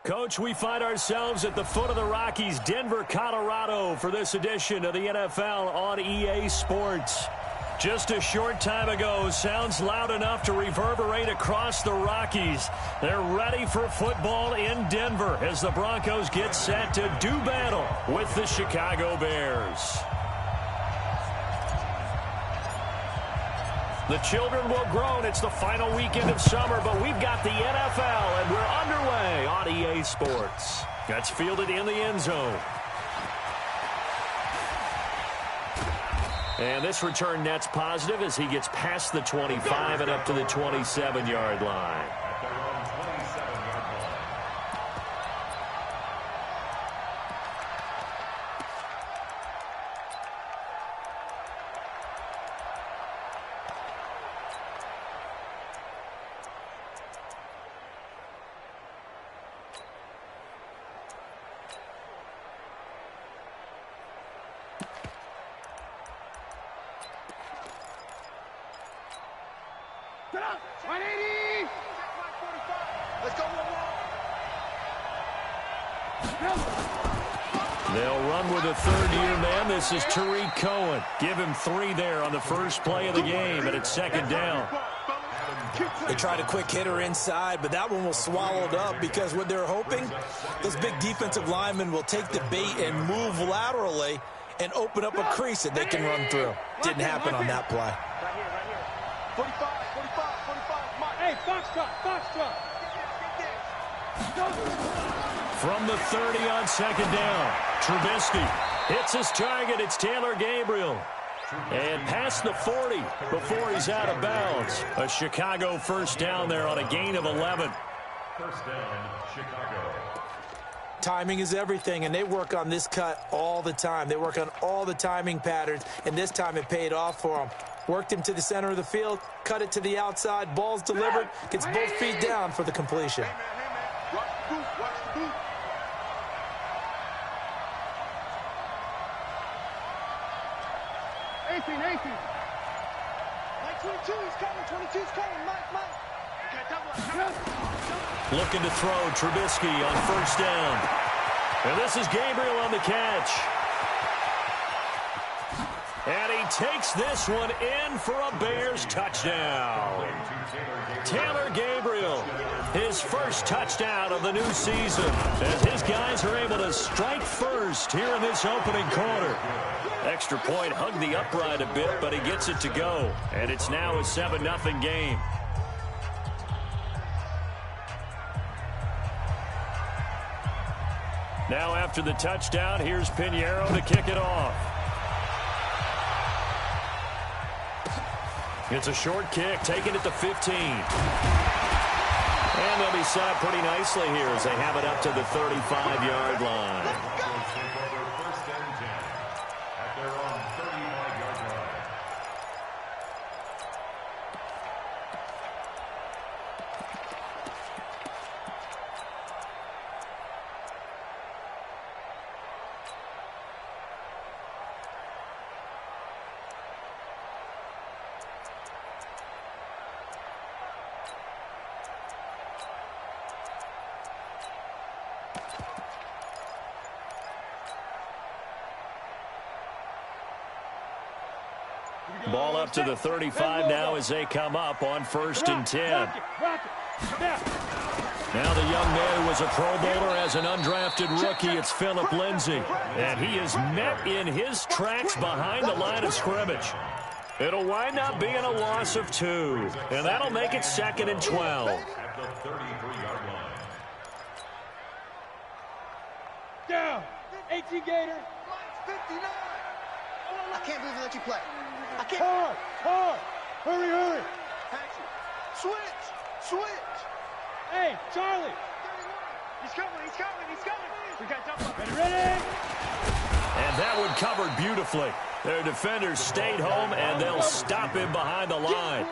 Coach, we find ourselves at the foot of the Rockies, Denver, Colorado, for this edition of the NFL on EA Sports. Just a short time ago, sounds loud enough to reverberate across the Rockies. They're ready for football in Denver as the Broncos get set to do battle with the Chicago Bears. The children will groan. It's the final weekend of summer, but we've got the NFL, and we're underway on EA Sports. That's fielded in the end zone. And this return net's positive as he gets past the 25 and up to the 27-yard line. They'll run with a third-year man. This is Tariq Cohen. Give him 3 there on the first play of the game, and it's second down. They tried a quick hitter inside, but that one was swallowed up because what they're hoping, those big defensive linemen will take the bait and move laterally and open up a crease that they can run through. Didn't happen on that play. Right here. 45. Hey, Foxtrot. From the 30 on second down, Trubisky hits his target. It's Taylor Gabriel. And past the 40 before he's out of bounds. A Chicago first down there on a gain of 11. First down, Chicago. Timing is everything, and they work on this cut all the time. They work on all the timing patterns, and this time it paid off for them. Worked him to the center of the field, cut it to the outside, ball's delivered, gets both feet down for the completion. Watch the boot. 18. Mike 22's coming, Mike. Looking to throw Trubisky on first down. And this is Gabriel on the catch. And he takes this one in for a Bears touchdown. Taylor Gabriel, his first touchdown of the new season, as his guys are able to strike first here in this opening quarter. Extra point hugged the upright a bit, but he gets it to go. And it's now a 7-0 game. Now after the touchdown, here's Pinheiro to kick it off. It's a short kick, taking it to 15. And they'll be set up pretty nicely here as they have it up to the 35-yard line. First and 10 at their own 35-yard line. Ball up to the 35 now as they come up on first and 10. Now the young man who was a Pro Bowler as an undrafted rookie, it's Phillip Lindsay. And he is met in his tracks behind the line of scrimmage. It'll wind up being a loss of 2. And that'll make it second and 12. At the 33-yard line. Down. 18 Gator. 59. I can't believe they let you play. I can't. Hard. Hurry. Switch. Hey, Charlie. 31. He's coming. We got to jump up. Ready? And that one covered beautifully. Their defenders stayed home, and they'll stop him behind the line.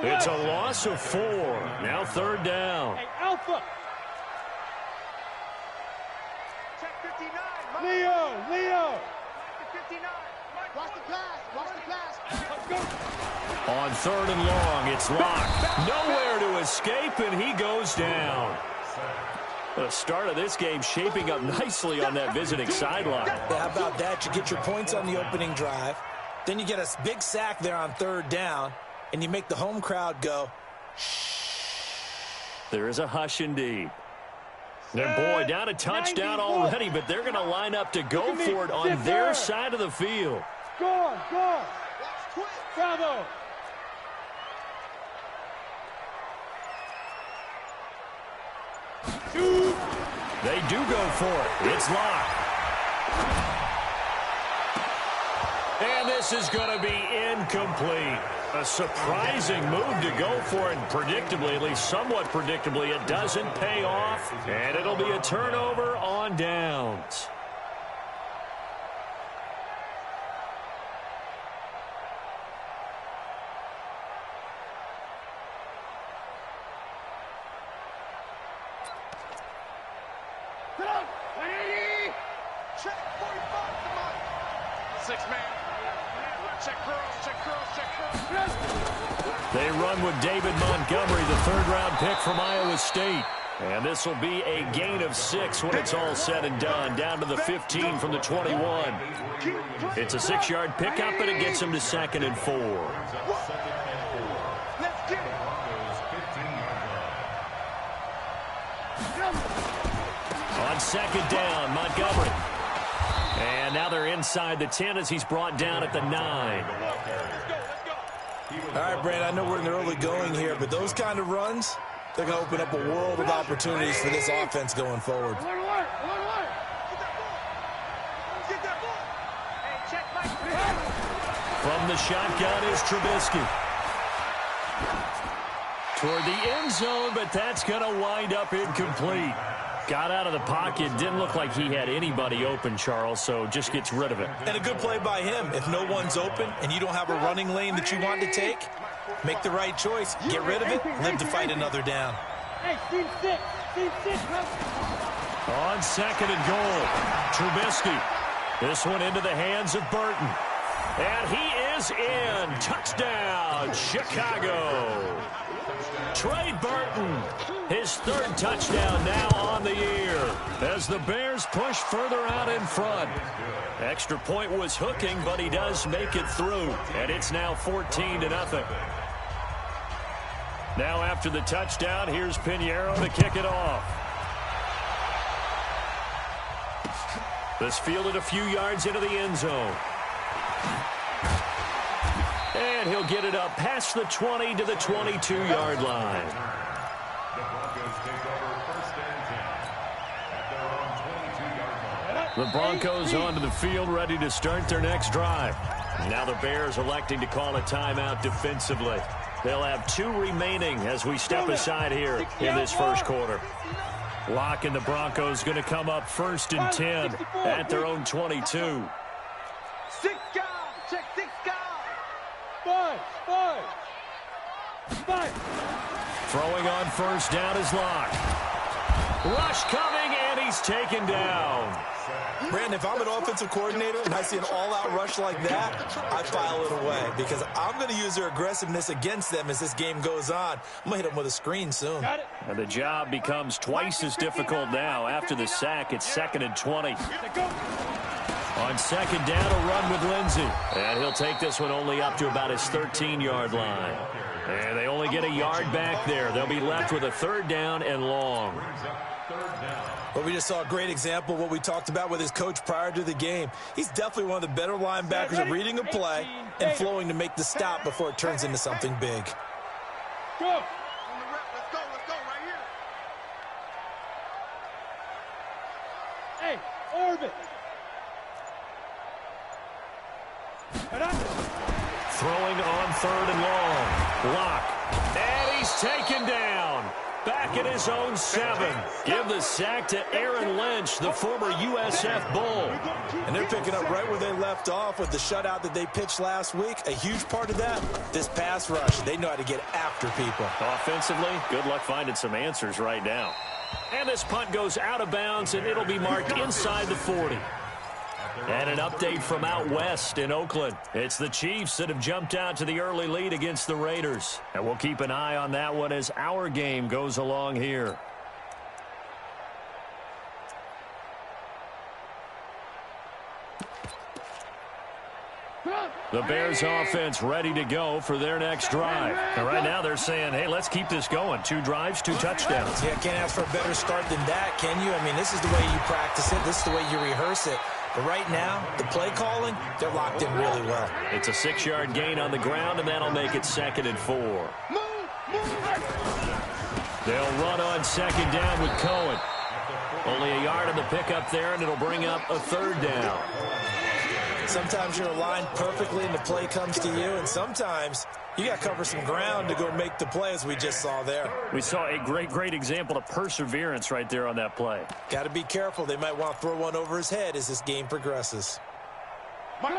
It's a loss of 4. Now third down. Hey, Alpha. Check 59. Leo. 59. Watch the pass. Let's go. On third and long, it's locked. Nowhere to escape, and he goes down. The start of this game shaping up nicely on that visiting sideline. Yeah, how about that? You get your points on the opening drive. Then you get a big sack there on third down, and you make the home crowd go, shh. There is a hush indeed. And boy, down a touchdown already, but they're going to line up to go for it on their side of the field. Score, score. Bravo. They do go for it. It's locked. And this is going to be incomplete. A surprising move to go for it. Predictably, at least somewhat predictably, it doesn't pay off. And it'll be a turnover on downs. They run with David Montgomery, the third-round pick from Iowa State. And this will be a gain of 6 when it's all said and done, down to the 15 from the 21. It's a 6-yard pickup, and it gets him to 2nd and 4. On 2nd down, Montgomery. And now they're inside the 10 as he's brought down at the 9. All right, Brand, I know we're in the early going here, but those kind of runs, they're going to open up a world of opportunities for this offense going forward. From the shotgun is Trubisky. Toward the end zone, but that's going to wind up incomplete. Got out of the pocket. Didn't look like he had anybody open, Charles, so just gets rid of it. And a good play by him. If no one's open and you don't have a running lane that you want to take, make the right choice. Get rid of it. Live to fight another down. Hey, team 6. Team 6. On 2nd and goal, Trubisky. This one into the hands of Burton. And he is in. Touchdown, Chicago. Trey Burton, his 3rd touchdown now on the year as the Bears push further out in front. Extra point was hooking, but he does make it through, and it's now 14-0. Now after the touchdown, here's Pinheiro to kick it off. This fielded a few yards into the end zone. And he'll get it up past the 20 to the 22-yard line. The Broncos onto the field, ready to start their next drive. Now the Bears electing to call a timeout defensively. They'll have 2 remaining as we step aside here in this first quarter. Locke and the Broncos going to come up 1st and 10 at their own 22. 6 guys. Check 6 guys. 5. Throwing on 1st down is Locke. Rush coming, and he's taken down. Brandon, if I'm an offensive coordinator and I see an all-out rush like that, I file it away because I'm going to use their aggressiveness against them as this game goes on. I'm going to hit them with a screen soon. And the job becomes twice as difficult now. After the sack, it's 2nd and 20. On 2nd down, a run with Lindsey. And he'll take this one only up to about his 13-yard line. And they only get a yard back there. They'll be left with a 3rd down and long. Well, we just saw a great example of what we talked about with his coach prior to the game. He's definitely one of the better linebackers at reading a play and flowing to make the stop before it turns into something big. Go. Let's go right here. Hey, orbit. Throwing on 3rd and long. Locke. And he's taken down. Back at his own 7. Give the sack to Aaron Lynch, the former USF Bull. And they're picking up right where they left off with the shutout that they pitched last week. A huge part of that, this pass rush. They know how to get after people. Offensively, good luck finding some answers right now. And this punt goes out of bounds, and it'll be marked inside the 40. And an update from out west in Oakland. It's the Chiefs that have jumped out to the early lead against the Raiders. And we'll keep an eye on that one as our game goes along here. The Bears offense ready to go for their next drive. And right now they're saying, hey, let's keep this going. 2 drives, 2 touchdowns. Yeah, can't ask for a better start than that, can you? I mean, this is the way you practice it. This is the way you rehearse it. But right now, the play calling, they're locked in really well. It's a 6-yard gain on the ground, and that'll make it 2nd and 4. They'll run on 2nd down with Cohen. Only a yard on the pickup there, and it'll bring up a 3rd down. Sometimes you're aligned perfectly and the play comes to you, and sometimes you got to cover some ground to go make the play, as we just saw there. We saw a great example of perseverance right there on that play. Got to be careful. They might want to throw one over his head as this game progresses. Move.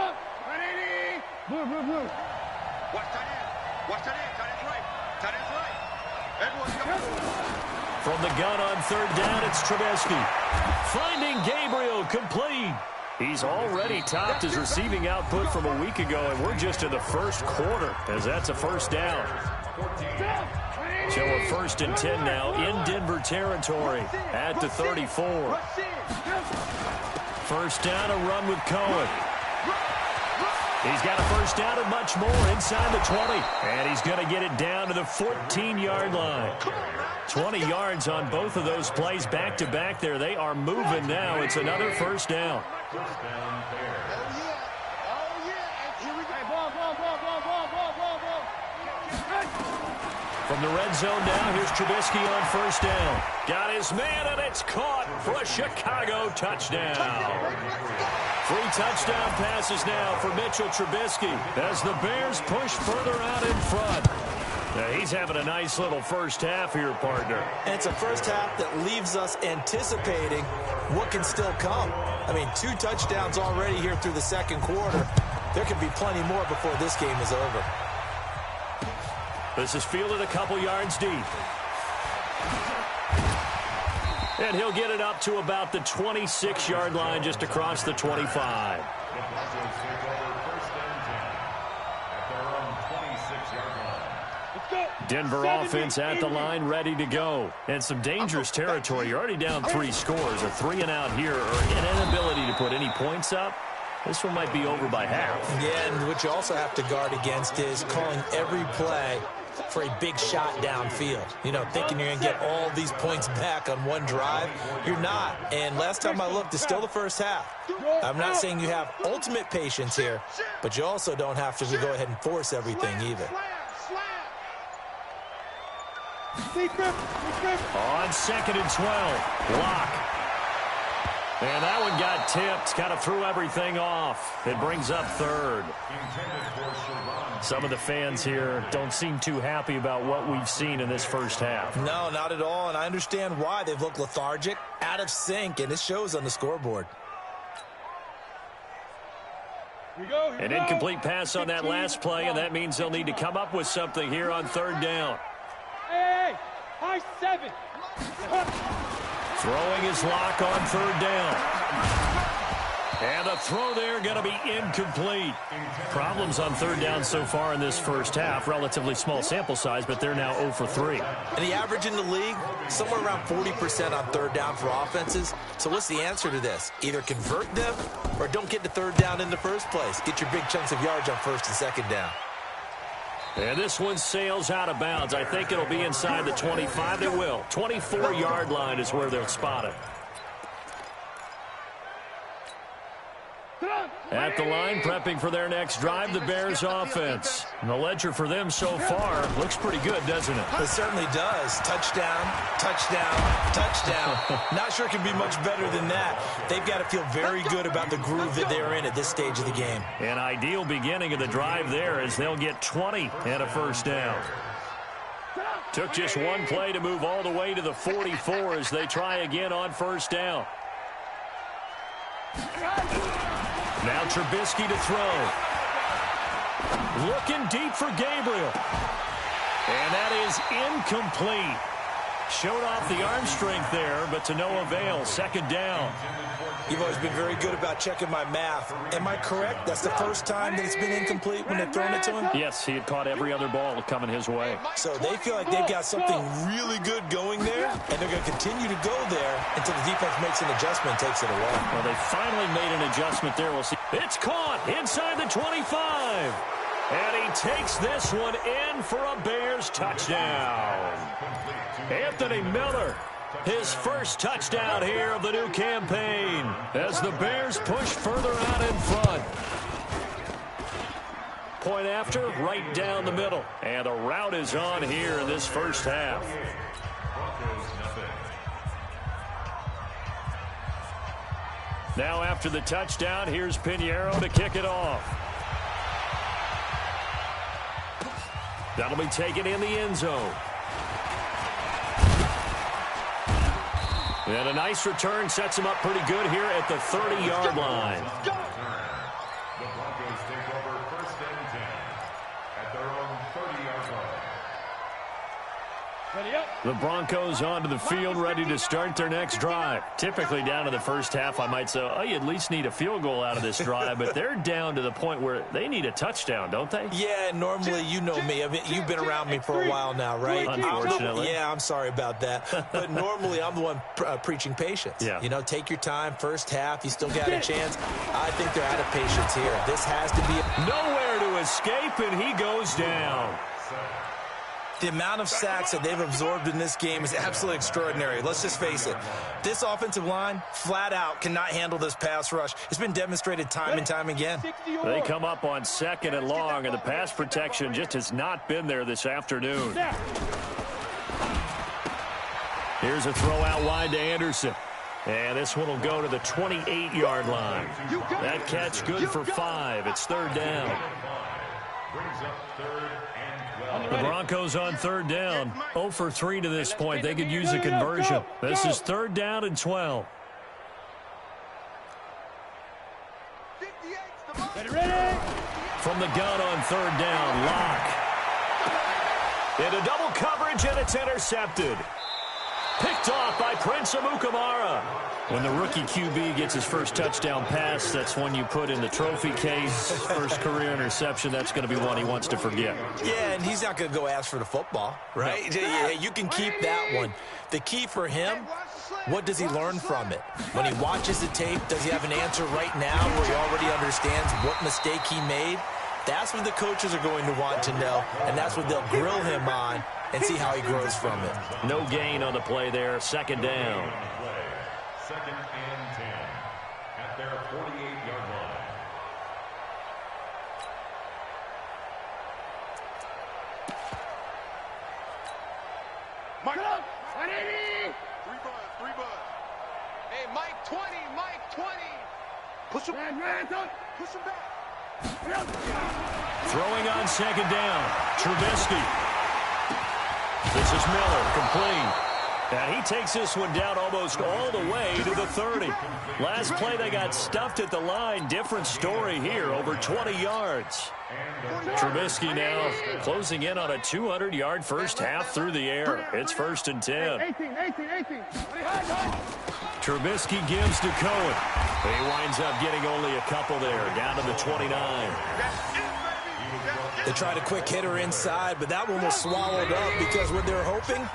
Watch tight end. Watch tight end. Tight end's right. Tight end's right. Everyone's coming. From the gun on 3rd down, it's Trubisky. Finding Gabriel, complete. He's already topped his receiving output from a week ago, and we're just in the first quarter, as that's a 1st down. So a 1st and 10 now in Denver territory at the 34. 1st down, a run with Cohen. He's got a 1st down and much more inside the 20. And he's going to get it down to the 14-yard line. 20 yards on both of those plays back-to-back there. They are moving now. It's another 1st down. From the red zone now, here's Trubisky on 1st down. Got his man, and it's caught for a Chicago touchdown. 3 touchdown passes now for Mitchell Trubisky as the Bears push further out in front. Now, he's having a nice little first half here, partner. And it's a first half that leaves us anticipating what can still come. I mean, 2 touchdowns already here through the 2nd quarter. There could be plenty more before this game is over. This is fielded a couple yards deep. And he'll get it up to about the 26-yard line just across the 25. Denver offense at the line, ready to go. And some dangerous territory. You're already down 3 scores. A 3-and-out here, or an inability to put any points up. This one might be over by half. Yeah, and what you also have to guard against is calling every play for a big shot downfield. You know, thinking you're going to get all these points back on one drive. You're not. And last time I looked, it's still the first half. I'm not saying you have ultimate patience here, but you also don't have to go ahead and force everything either. On 2nd and 12, Locke. And that one got tipped, kind of threw everything off. It brings up 3rd. Some of the fans here don't seem too happy about what we've seen in this first half. No, not at all, and I understand why. They've looked lethargic, out of sync, and it shows on the scoreboard. An incomplete pass on that last play, and that means they'll need to come up with something here on 3rd down. Hey, high 7. Throwing his Locke on 3rd down. And the throw there going to be incomplete. Problems on 3rd down so far in this first half. Relatively small sample size, but they're now 0 for 3. And the average in the league, somewhere around 40% on 3rd down for offenses. So what's the answer to this? Either convert them or don't get to 3rd down in the first place. Get your big chunks of yards on 1st and 2nd down. And this one sails out of bounds. I think it'll be inside the 25. It will. 24-yard line is where they'll spot it. At the line, prepping for their next drive, the Bears offense. And the ledger for them so far looks pretty good, doesn't it? It certainly does. Touchdown, touchdown, touchdown. Not sure it can be much better than that. They've got to feel very good about the groove that they're in at this stage of the game. An ideal beginning of the drive there as they'll get 20 and a 1st down. Took just one play to move all the way to the 44 as they try again on 1st down. Now Trubisky to throw. Looking deep for Gabriel. And that is incomplete. Showed off the arm strength there, but to no avail. Second down. You've always been very good about checking my math. Am I correct? That's the first time that it's been incomplete when they've thrown it to him? Yes, he had caught every other ball coming his way. So they feel like they've got something really good going there, and they're going to continue to go there until the defense makes an adjustment and takes it away. Well, they finally made an adjustment there. We'll see. It's caught inside the 25. And he takes this one in for a Bears touchdown. Anthony Miller, his first touchdown here of the new campaign as the Bears push further out in front. Point after, right down the middle. And the route is on here in this first half. Now after the touchdown, here's Pinheiro to kick it off. That'll be taken in the end zone. And a nice return sets him up pretty good here at the 30-yard line. The Broncos take over first and 10 at their own 30-yard line. Ready up. The Broncos onto the field, ready to start their next drive. Typically down to the first half, I might say, oh, you at least need a field goal out of this drive, but they're down to the point where they need a touchdown, don't they? Yeah, normally, you know me. I mean, you've been around me for a while now, right? Unfortunately. I'm sorry about that. But normally, I'm the one preaching patience. Yeah. You know, take your time, first half, you still got a chance. I think they're out of patience here. This has to be Nowhere to escape, and he goes down. The amount of sacks that they've absorbed in this game is absolutely extraordinary. Let's just face it. This offensive line, flat out, cannot handle this pass rush. It's been demonstrated time and time again. They come up on second and long, and the pass protection just has not been there this afternoon. Here's a throw out wide to Anderson. And this one will go to the 28-yard line. That catch good for 5. It's third down. Brings up third and 12. The Broncos on third down. 0 for 3 to this point. They could use a conversion. This is third down and 12. Ready. From the gun on third down, Locke. Into double coverage, and it's intercepted. Picked off by Prince Amukamara. When the rookie QB gets his first touchdown pass, that's one you put in the trophy case. First career interception, that's going to be one he wants to forget. Yeah, and he's not going to go ask for the football, right? No. Yeah, you can keep that one. The key for him, what does he learn from it? When he watches the tape, does he have an answer right now where he already understands what mistake he made? That's what the coaches are going to want to know, and that's what they'll grill him on and see how he grows from it. No gain on the play there. Second down. Second and 10 at their 48-yard line. Mike, 3 buzz. Hey, Mike 20, Mike 20. Push him back. Push him back. Throwing on second down. Trubisky. This is Miller, complete. And he takes this one down almost all the way to the 30. Last play, they got stuffed at the line. Different story here, over 20 yards. Trubisky now closing in on a 200-yard first half through the air. It's first and 10. 18. Trubisky gives to Cohen. He winds up getting only a couple there, down to the 29. They tried a quick hitter inside, but that one was swallowed up because what they're hoping,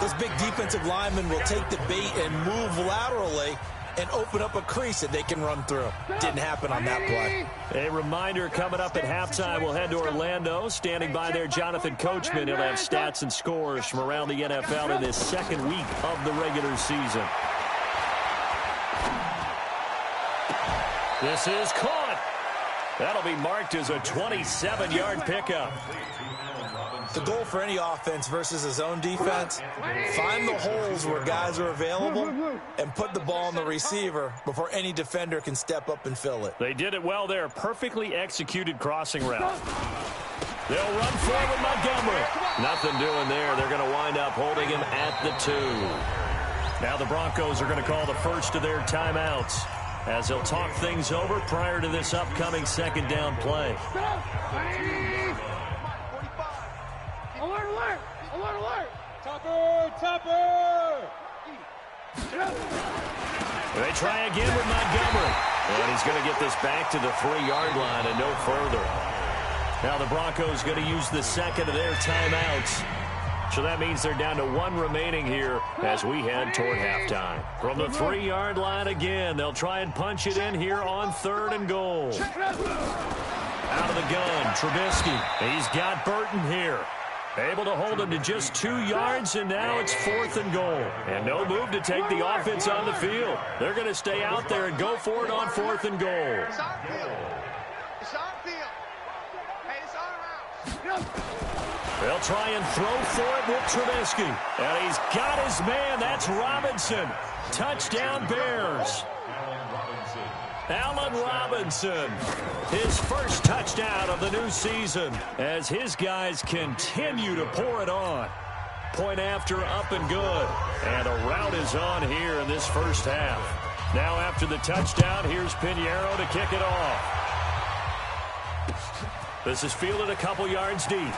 those big defensive linemen will take the bait and move laterally and open up a crease that they can run through. Didn't happen on that play. A reminder coming up at halftime, we'll head to Orlando. Standing by there, Jonathan Coachman. He'll have stats and scores from around the NFL in this second week of the regular season. This is caught. That'll be marked as a 27-yard pickup. The goal for any offense versus a zone defense, find the holes where guys are available and put the ball on the receiver before any defender can step up and fill it. They did it well there. Perfectly executed crossing route. They'll run forward Montgomery. Nothing doing there. They're going to wind up holding him at the 2. Now the Broncos are going to call the first of their timeouts as they'll talk things over prior to this upcoming second down play. Alert! Talk Topper! They try again with Montgomery. And he's going to get this back to the 3-yard line and no further. Now the Broncos going to use the second of their timeouts. So that means they're down to 1 remaining here as we head toward halftime. From the 3-yard line again, they'll try and punch it in here on 3rd and goal. Out of the gun, Trubisky. He's got Burton here. Able to hold him to just 2 yards, and now it's 4th and goal. And no move to take the offense on the field. They're going to stay out there and go for it on 4th and goal. It's our field. It's our field. Hey, it's our house. They'll try and throw for it with Trubisky. And he's got his man. That's Robinson. Touchdown, Bears. Allen Robinson, his first touchdown of the new season as his guys continue to pour it on. Point after, up and good. And a rout is on here in this first half. Now after the touchdown, here's Pinheiro to kick it off. This is fielded a couple yards deep.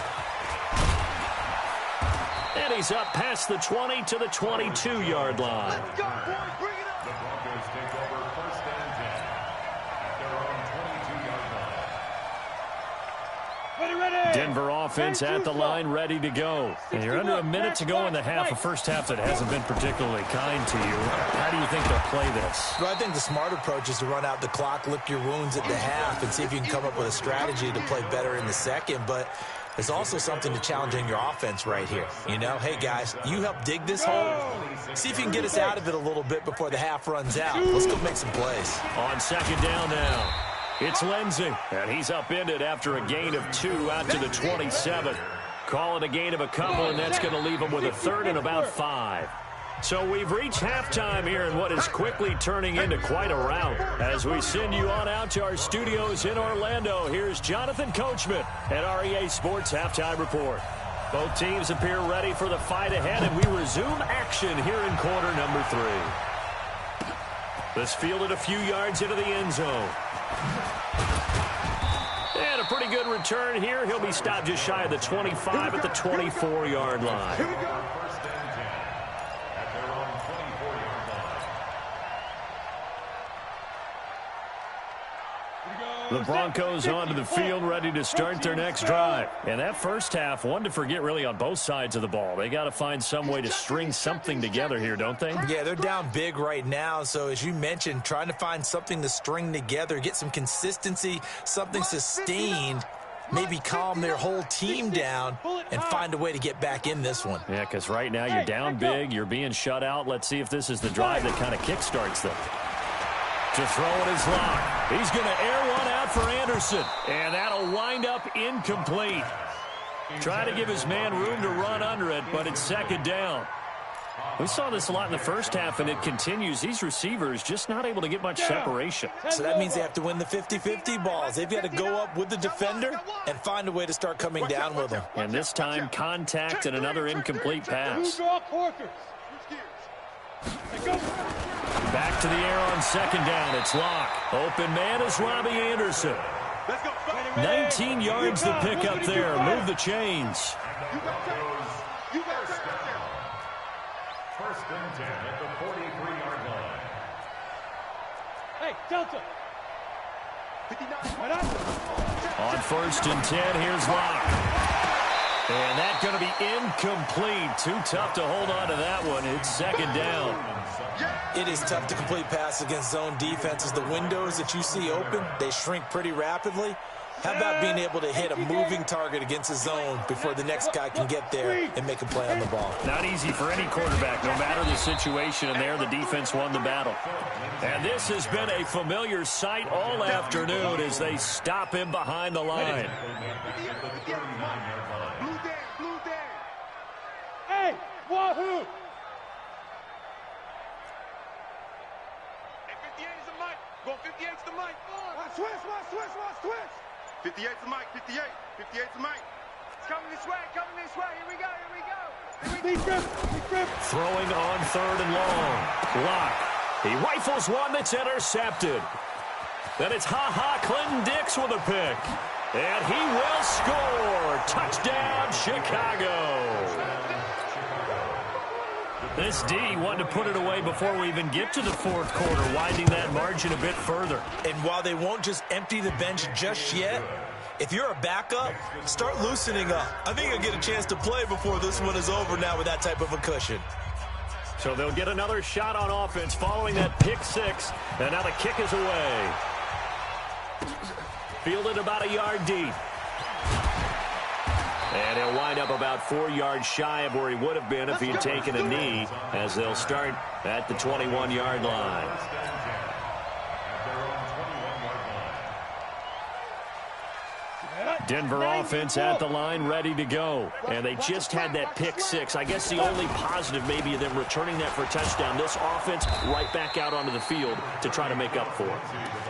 And he's up past the 20 to the 22-yard line. Let's go, boys. Bring it up. The Broncos take over 1st and 10 at their own 22-yard line. Ready! Denver offense at the line, ready to go. And you're under a minute to go in the half, a first half that hasn't been particularly kind to you. How do you think they'll play this? Well, I think the smart approach is to run out the clock, lick your wounds at the half, and see if you can come up with a strategy to play better in the second. But there's also something to challenging your offense right here. You know, hey, guys, you help dig this hole. See if you can get us out of it a little bit before the half runs out. Let's go make some plays. On 2nd down now, it's Lindsey. And he's upended after a gain of 2 out to the 27. Call it a gain of a couple, and that's going to leave him with a 3rd and about 5. So we've reached halftime here in what is quickly turning into quite a rout. As we send you on out to our studios in Orlando, here's Jonathan Coachman at REA Sports Halftime Report. Both teams appear ready for the fight ahead, and we resume action here in quarter number 3. This fielded a few yards into the end zone. And a pretty good return here. He'll be stopped just shy of the 25 at the 24-yard line. Here we go. 1st and 10 at their own 24-yard line. The Broncos onto the field, ready to start their next drive. And that first half, one to forget really on both sides of the ball. They got to find some way to string something together here, don't they? Yeah, they're down big right now. So as you mentioned, trying to find something to string together, get some consistency, something sustained, maybe calm their whole team down and find a way to get back in this one. Yeah, because right now you're down big, you're being shut out. Let's see if this is the drive that kind of kickstarts them. To throw it is Locke. He's going to air one out for Anderson. And that'll wind up incomplete. Try to give his man room to run under it, but it's 2nd down. We saw this a lot in the first half, and it continues. These receivers just not able to get much separation. So that means they have to win the 50-50 balls. They've got to go up with the defender and find a way to start coming down with them. And this time, contact and another incomplete pass. Back to the air on 2nd down. It's Locke. Open man is Robbie Anderson. 19 yards to pick up there. Move the chains. You got first down. 1st and 10 at the 43-yard line. Hey, Delta. 59. On 1st and 10, here's Locke. And that's going to be incomplete. Too tough to hold on to that one. It's 2nd down. It is tough to complete passes against zone defenses. The windows that you see open, they shrink pretty rapidly. How about being able to hit a moving target against a zone before the next guy can get there and make a play on the ball? Not easy for any quarterback, no matter the situation, and there the defense won the battle. And this has been a familiar sight all afternoon as they stop him behind the line. Blue Dan. Hey, wahoo! Hey, 58 is the mic. Go 58's the mic. Switch. 58's the mic. 58's the mic. It's coming this way. Here we go. Big grip. Throwing on 3rd and long. Locke. He rifles one that's intercepted. Then it's Clinton Dix with a pick. And he will score. Touchdown, Chicago. This D wanted to put it away before we even get to the fourth quarter, widening that margin a bit further. And while they won't just empty the bench just yet, if you're a backup, start loosening up. I think you'll get a chance to play before this one is over now with that type of a cushion. So they'll get another shot on offense following that pick six. And now the kick is away. Fielded about a yard deep. And he'll wind up about 4 yards shy of where he would have been if he had taken a knee, as they'll start at the 21-yard line. Denver offense at the line, ready to go. And they just had that pick six. I guess the only positive maybe of them returning that for a touchdown. This offense right back out onto the field to try to make up for it.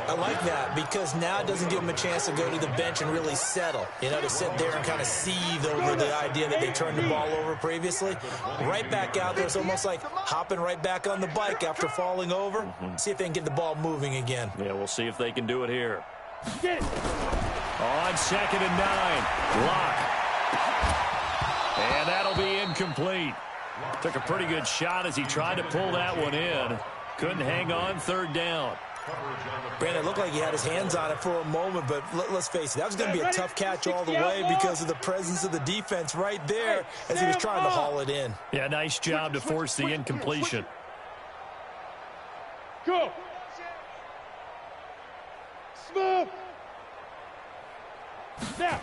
I like that because now it doesn't give them a chance to go to the bench and really settle. You know, to sit there and kind of seethe over the idea that they turned the ball over previously. Right back out there. It's almost like hopping right back on the bike after falling over. See if they can get the ball moving again. Yeah, we'll see if they can do it here. Get it. On 2nd and 9, Locke. And that'll be incomplete. Took a pretty good shot as he tried to pull that one in. Couldn't hang on, 3rd down. Brandon, it looked like he had his hands on it for a moment, but let's face it, that was going to be a tough catch all the way because of the presence of the defense right there as he was trying to haul it in. Yeah, nice job to force the incompletion. Go. Smooth. Now.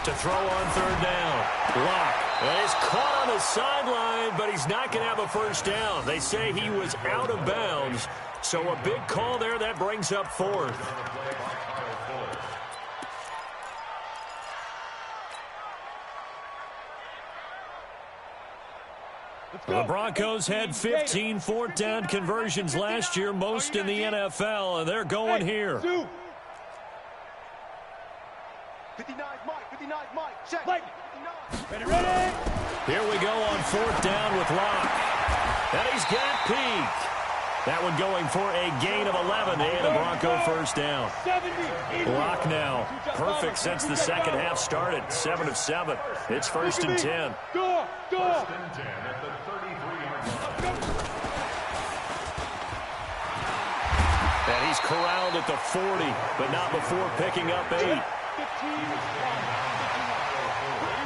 To throw on 3rd down. Locke. Well, he's caught on the sideline, but he's not going to have a first down. They say he was out of bounds. So a big call there. That brings up 4th. The Broncos had 15 4th down conversions last year, most in the NFL, and they're going here. 59 Mike, 59 Mike, check. Ready, ready. Here we go on 4th down with Locke. And he's got Peak. That one going for a gain of 11 and a Bronco first down. 70. Locke now perfect since the second half started. 7 of 7. It's 1st and 10. Go, go. 1st and 10 at the 33-yard line. And he's corralled at the 40, but not before picking up 8. 15.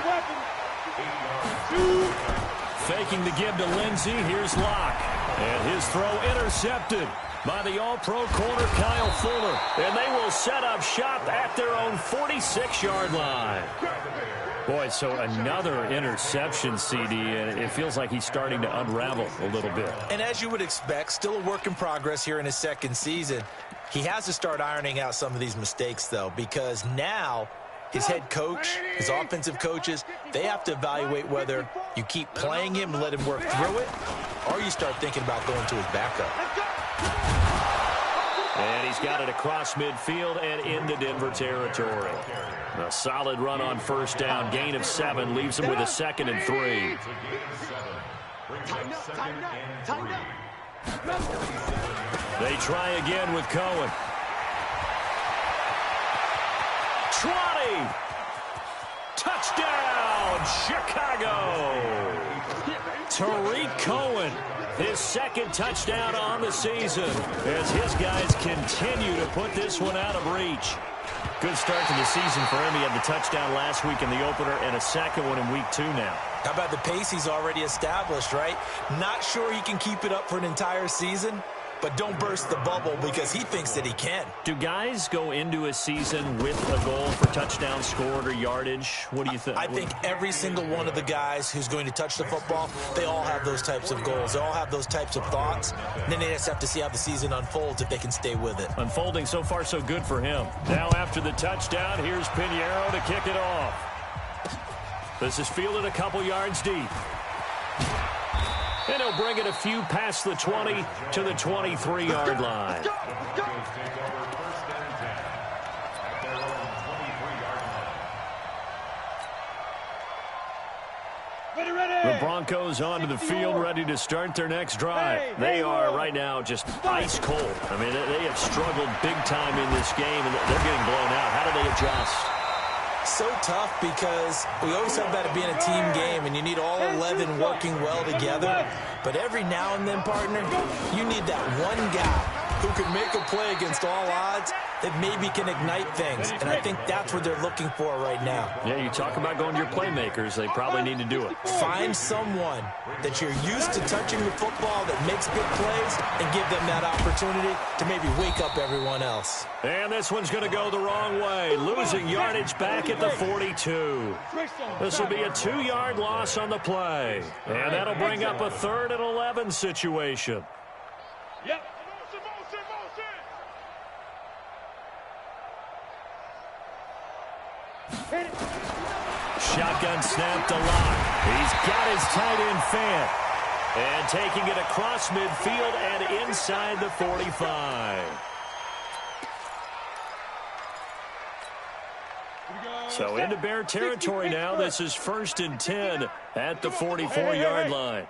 Weapon. 2. Faking the give to Lindsey. Here's Locke. And his throw intercepted by the all-pro corner Kyle Fuller. And they will set up shop at their own 46-yard line. Boy, so another interception, CD, and it feels like he's starting to unravel a little bit. And as you would expect, still a work in progress here in his 2nd season. He has to start ironing out some of these mistakes, though, because now his head coach, his offensive coaches, they have to evaluate whether you keep playing him and let him work through it, or you start thinking about going to his backup. And he's got it across midfield and into Denver territory. A solid run on 1st down. Gain of 7 leaves him with a 2nd and 3. They try again with Cohen. 20. Touchdown, Chicago. Tariq Cohen, his 2nd touchdown on the season as his guys continue to put this one out of reach. Good start to the season for him. He had the touchdown last week in the opener and a 2nd one in week 2 now. How about the pace he's already established, right? Not sure he can keep it up for an entire season, but don't burst the bubble because he thinks that he can. Do guys go into a season with a goal for touchdown scored or yardage? What do you think? I think every single one of the guys who's going to touch the football, they all have those types of goals. They all have those types of thoughts. And then they just have to see how the season unfolds if they can stay with it. Unfolding so far so good for him. Now after the touchdown, here's Pinheiro to kick it off. This is fielded a couple yards deep. And he'll bring it a few past the 20 to the 23-yard line. The Broncos onto the field, ready to start their next drive. They are right now just ice cold. I mean, they have struggled big time in this game, and they're getting blown out. How do they adjust? So tough because we always talk about it being a team game and you need all 11 working well together. But every now and then, partner, you need that one guy who can make a play against all odds that maybe can ignite things. And I think that's what they're looking for right now. Yeah, you talk about going to your playmakers. They probably need to do it. Find someone that you're used to touching the football that makes big plays and give them that opportunity to maybe wake up everyone else. And this one's going to go the wrong way. Losing yardage back at the 42. This will be a 2-yard loss on the play. And that'll bring up a 3rd and 11 situation. Yep. Shotgun snap to Locke. He's got his tight end fan. And taking it across midfield and inside the 45. So into Bear territory now. This is 1st and 10 at the 44-yard line.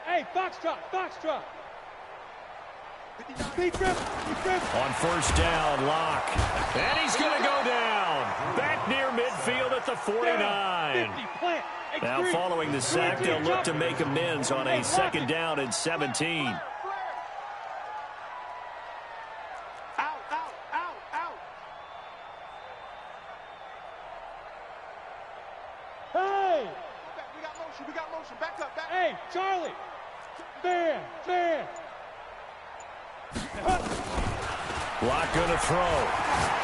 Hey, Foxtrot, Foxtrot. On 1st down, Locke. And he's going to go down. Back near midfield at the 49. Now following the sack, they'll look to make amends on a 2nd down and 17. Out, out, out, out. Hey! We got motion. Back up, back up. Hey, Charlie! Man! Locke going to throw.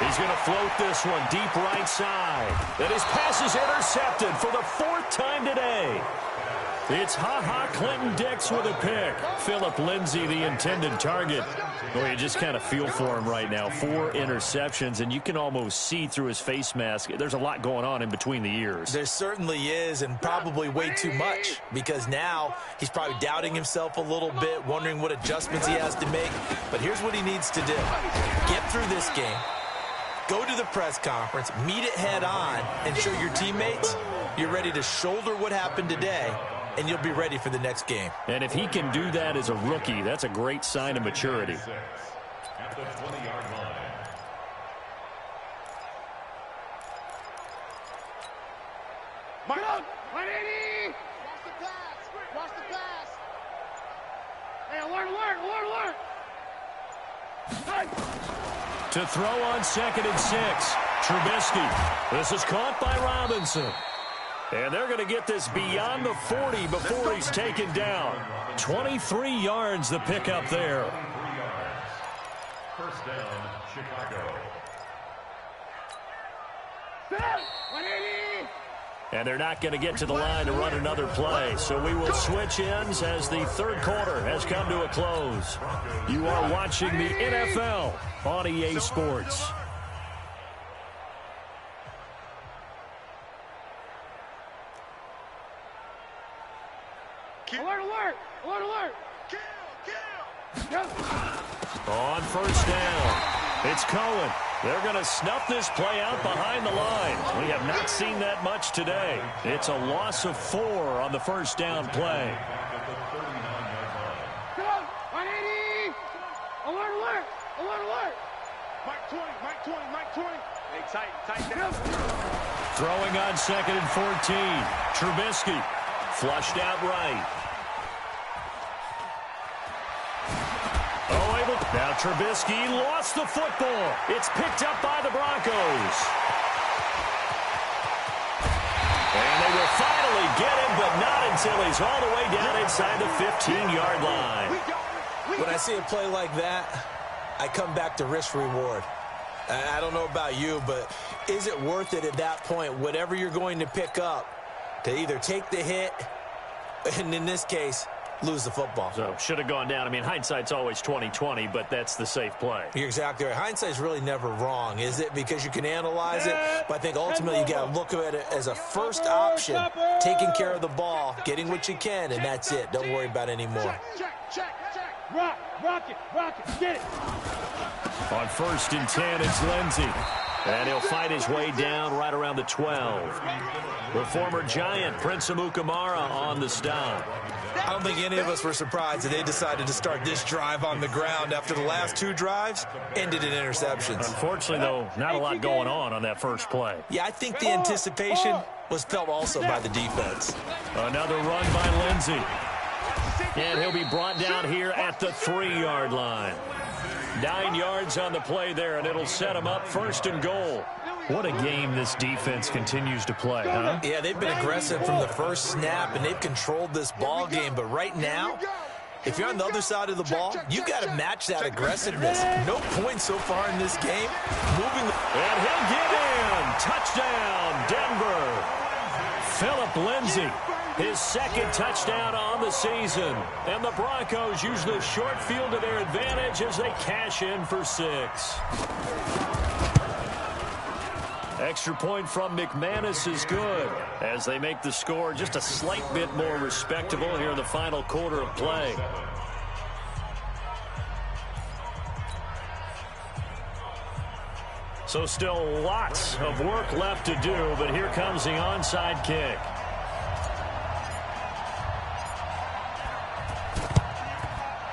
He's going to float this one deep right side. And his pass is intercepted for the 4th time today. It's Ha-Ha Clinton Dix with a pick. Philip Lindsay, the intended target. Well, you just kind of feel for him right now. 4 interceptions, and you can almost see through his face mask. There's a lot going on in between the ears. There certainly is, and probably way too much, because now he's probably doubting himself a little bit, wondering what adjustments he has to make. But here's what he needs to do. Get through this game, go to the press conference, meet it head on, and show your teammates you're ready to shoulder what happened today, and you'll be ready for the next game. And if he can do that as a rookie, that's a great sign of maturity. At the 20-yard line. Mark! 180! Watch the pass! Hey, alert! To throw on 2nd and 6. Trubisky. This is caught by Robinson. And they're going to get this beyond the 40 before he's taken down. 23 yards the pickup there. 3 yards. 1st down, Chicago. 180! And they're not going to get to the line to run another play. So we will switch ends as the 3rd quarter has come to a close. You are watching the NFL on EA Sports. Alert! Kill! On 1st down, it's Cohen. They're going to snuff this play out behind the line. We have not seen that much today. It's a loss of 4 on the 1st down play. Come on! 180! Alert! Mike 20! Hey, tight down. Throwing on 2nd and 14. Trubisky flushed out right. Now Trubisky lost the football. It's picked up by the Broncos. And they will finally get him, but not until he's all the way down inside the 15-yard line. When I see a play like that, I come back to risk-reward. I don't know about you, but is it worth it at that point, whatever you're going to pick up, to either take the hit, and in this case, lose the football? So should have gone down. I mean, hindsight's always 20/20, but that's the safe play. You're exactly right. Hindsight's really never wrong, is it? Because you can analyze it, but I think ultimately you got to look at it as a first option, taking care of the ball, getting what you can, and that's it. Don't worry about any more. Check. Rock it, get it. On 1st and 10, it's Lindsay. And he'll fight his way down right around the 12. The former Giant, Prince Amukamara, on the stop. I don't think any of us were surprised that they decided to start this drive on the ground after the last 2 drives ended in interceptions. Unfortunately, though, not a lot going on that first play. Yeah, I think the anticipation was felt also by the defense. Another run by Lindsey. And he'll be brought down here at the 3-yard line. 9 yards on the play there, and it'll set him up 1st and goal. What a game this defense continues to play, huh? Yeah, they've been aggressive from the first snap, and they've controlled this ball game. But right now, if you're on the other side of the ball, you got to match that aggressiveness. No points so far in this game. And he'll get in. Touchdown, Denver. Phillip Lindsay, his 2nd touchdown on the season. And the Broncos use the short field to their advantage as they cash in for 6. Extra point from McManus is good as they make the score just a slight bit more respectable here in the final quarter of play. So still lots of work left to do, but here comes the onside kick.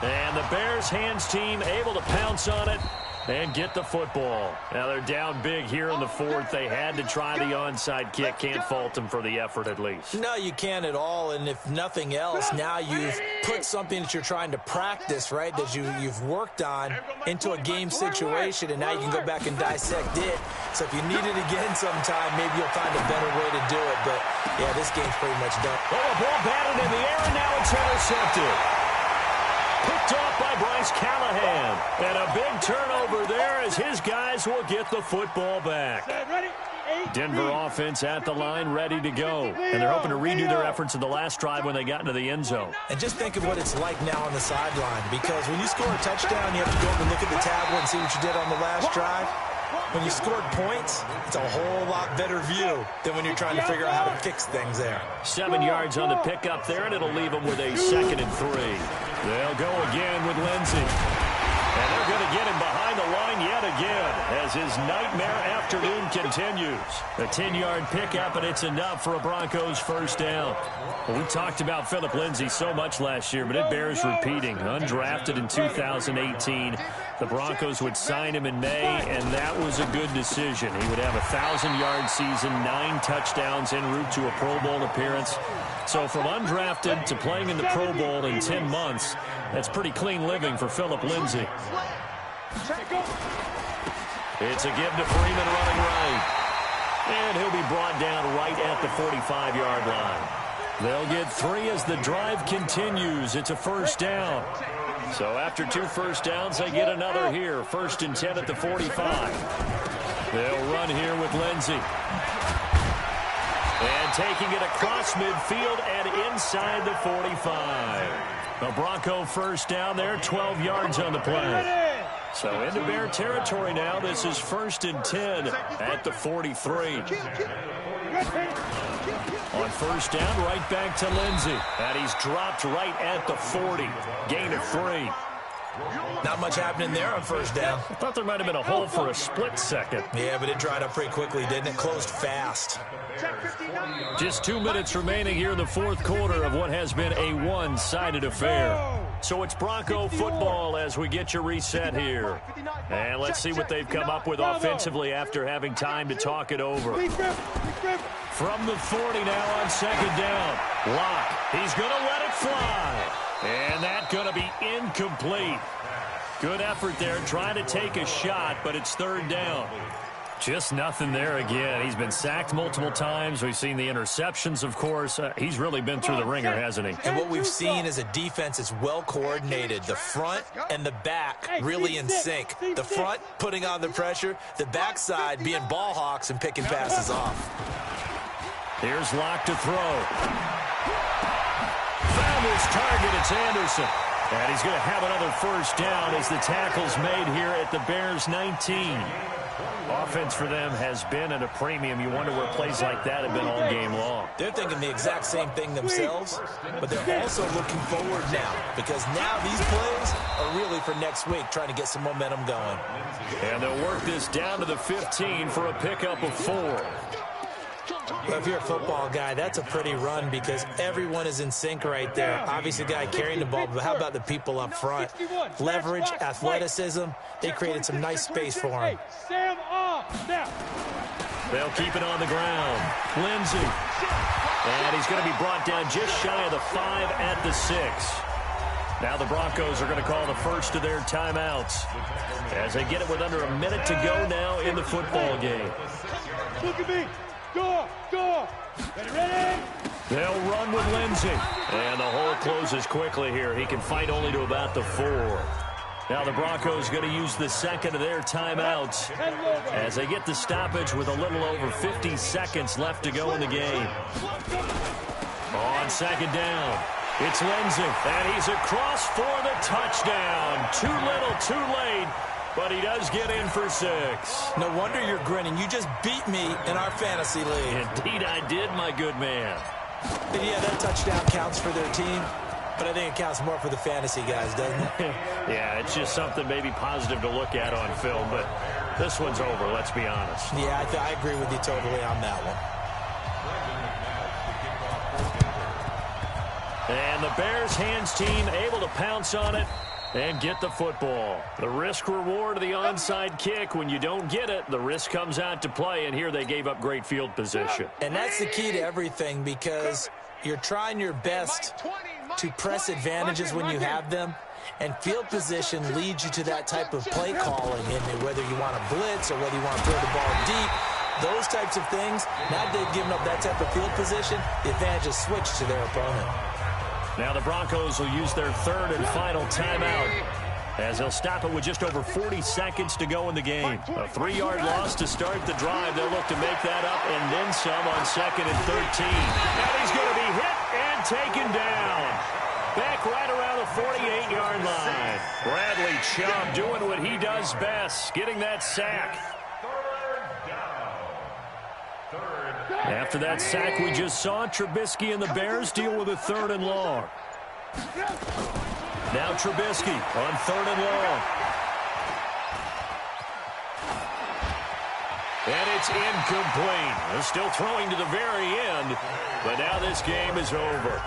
And the Bears hands team able to pounce on it and get the football. Now they're down big here in the 4th. They had to try the onside kick. Can't fault them for the effort at least. No, you can't at all. And if nothing else, now you've put something that you're trying to practice, right, that you've worked on into a game situation, and now you can go back and dissect it. So if you need it again sometime, maybe you'll find a better way to do it. But, yeah, this game's pretty much done. Oh, a ball batted in the air, and now it's intercepted. Picked off by Bryce Callahan. And a big turnover there as his guys will get the football back. Denver offense at the line, ready to go. And they're hoping to redo their efforts in the last drive when they got into the end zone. And just think of what it's like now on the sideline, because when you score a touchdown, you have to go up and look at the tablet and see what you did on the last drive. When you scored points, it's a whole lot better view than when you're trying to figure out how to fix things there. 7 yards on the pickup there, and it'll leave them with a 2nd and 3. They'll go again with Lindsey. And they're going to get him behind the line yet again as his nightmare afternoon continues. A 10-yard pickup, and it's enough for a Broncos 1st down. Well, we talked about Phillip Lindsay so much last year, but it bears repeating. Undrafted in 2018. The Broncos would sign him in May, and that was a good decision. He would have a 1,000-yard season, 9 touchdowns en route to a Pro Bowl appearance. So from undrafted to playing in the Pro Bowl in 10 months, that's pretty clean living for Phillip Lindsay. It's a give to Freeman running right. And he'll be brought down right at the 45-yard line. They'll get 3 as the drive continues. It's a 1st down. So after 2 first downs, they get another here. 1st and 10 at the 45. They'll run here with Lindsey. And taking it across midfield and inside the 45. The Bronco 1st down there, 12 yards on the play. So into Bear territory now. This is 1st and 10 at the 43. On 1st down, right back to Lindsey. And he's dropped right at the 40. Gain of 3. Not much happening there on 1st down. I thought there might have been a hole for a split second. Yeah, but it dried up pretty quickly, didn't it? Closed fast. Just 2 minutes remaining here in the 4th quarter of what has been a one-sided affair. So it's Bronco football as we get you reset here. And let's see what they've come up with offensively after having time to talk it over. From the 40 now on 2nd down. Locke, he's going to let it fly. And that's going to be incomplete. Good effort there, trying to take a shot, but it's 3rd down. Just nothing there again. He's been sacked multiple times. We've seen the interceptions, of course. He's really been through the ringer, hasn't he? And what we've seen is a defense that's well coordinated. The front and the back really in sync. The front putting on the pressure, the backside being ball hawks and picking passes off. Here's Locke to throw. Found his target. It's Anderson. And he's going to have another 1st down as the tackle's made here at the Bears 19. Offense for them has been at a premium. You wonder where plays like that have been all game long. They're thinking the exact same thing themselves, but they're also looking forward now because now these plays are really for next week, trying to get some momentum going. And they'll work this down to the 15 for a pickup of 4. Well, if you're a football guy, that's a pretty run because everyone is in sync right there. Obviously, the guy carrying the ball, but how about the people up front? Leverage, athleticism, they created some nice space for him. Sam off. Now. They'll keep it on the ground. Lindsey. And he's going to be brought down just shy of the 5 at the 6. Now the Broncos are going to call the first of their timeouts as they get it with under a minute to go now in the football game. Look at me. Go. Ready? They'll run with Lindsey. And the hole closes quickly here. He can fight only to about the 4. Now the Broncos going to use the second of their timeouts as they get the stoppage with a little over 50 seconds left to go in the game. On second down, it's Lindsey, and he's across for the touchdown. Too little, too late, but he does get in for 6. No wonder you're grinning. You just beat me in our fantasy league. Indeed I did, my good man. And yeah, that touchdown counts for their team, but I think it counts more for the fantasy guys, doesn't it? Yeah, it's just something maybe positive to look at on film, but this one's over, let's be honest. Yeah, I agree with you totally on that one. And the Bears hands team able to pounce on it and get the football. The risk reward of the onside kick, when you don't get it, the risk comes out to play, and here they gave up great field position. And that's the key to everything because you're trying your best to press advantages when you have them, and field position leads you to that type of play calling, and whether you want to blitz or whether you want to throw the ball deep, those types of things. Now they've given up that type of field position, the advantage is switched to their opponent. Now the Broncos will use their third and final timeout as they'll stop it with just over 40 seconds to go in the game. A 3-yard loss to start the drive. They'll look to make that up and then some on second and 13. And he's going to be hit and taken down. Back right around the 48-yard line. Bradley Chubb doing what he does best, getting that sack. After that sack we just saw, Trubisky and the Bears deal with a 3rd and long. Now Trubisky on 3rd and long. And it's incomplete. They're still throwing to the very end, but now this game is over.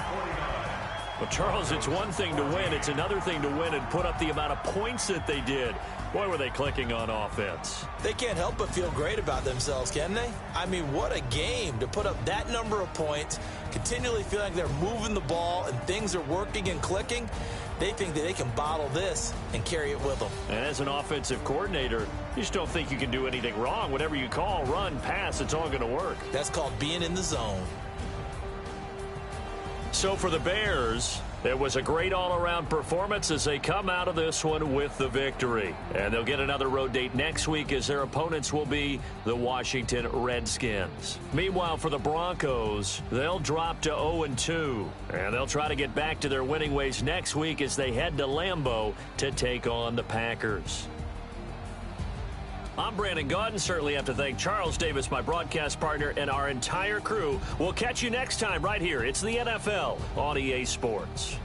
Well, Charles, it's one thing to win. It's another thing to win and put up the amount of points that they did. Boy, were they clicking on offense. They can't help but feel great about themselves, can they? I mean, what a game to put up that number of points, continually feel like they're moving the ball and things are working and clicking. They think that they can bottle this and carry it with them. And as an offensive coordinator, you just don't think you can do anything wrong. Whatever you call, run, pass, it's all going to work. That's called being in the zone. So for the Bears, it was a great all-around performance as they come out of this one with the victory. And they'll get another road date next week as their opponents will be the Washington Redskins. Meanwhile, for the Broncos, they'll drop to 0-2. And they'll try to get back to their winning ways next week as they head to Lambeau to take on the Packers. I'm Brandon Gaudin. Certainly have to thank Charles Davis, my broadcast partner, and our entire crew. We'll catch you next time right here. It's the NFL on EA Sports.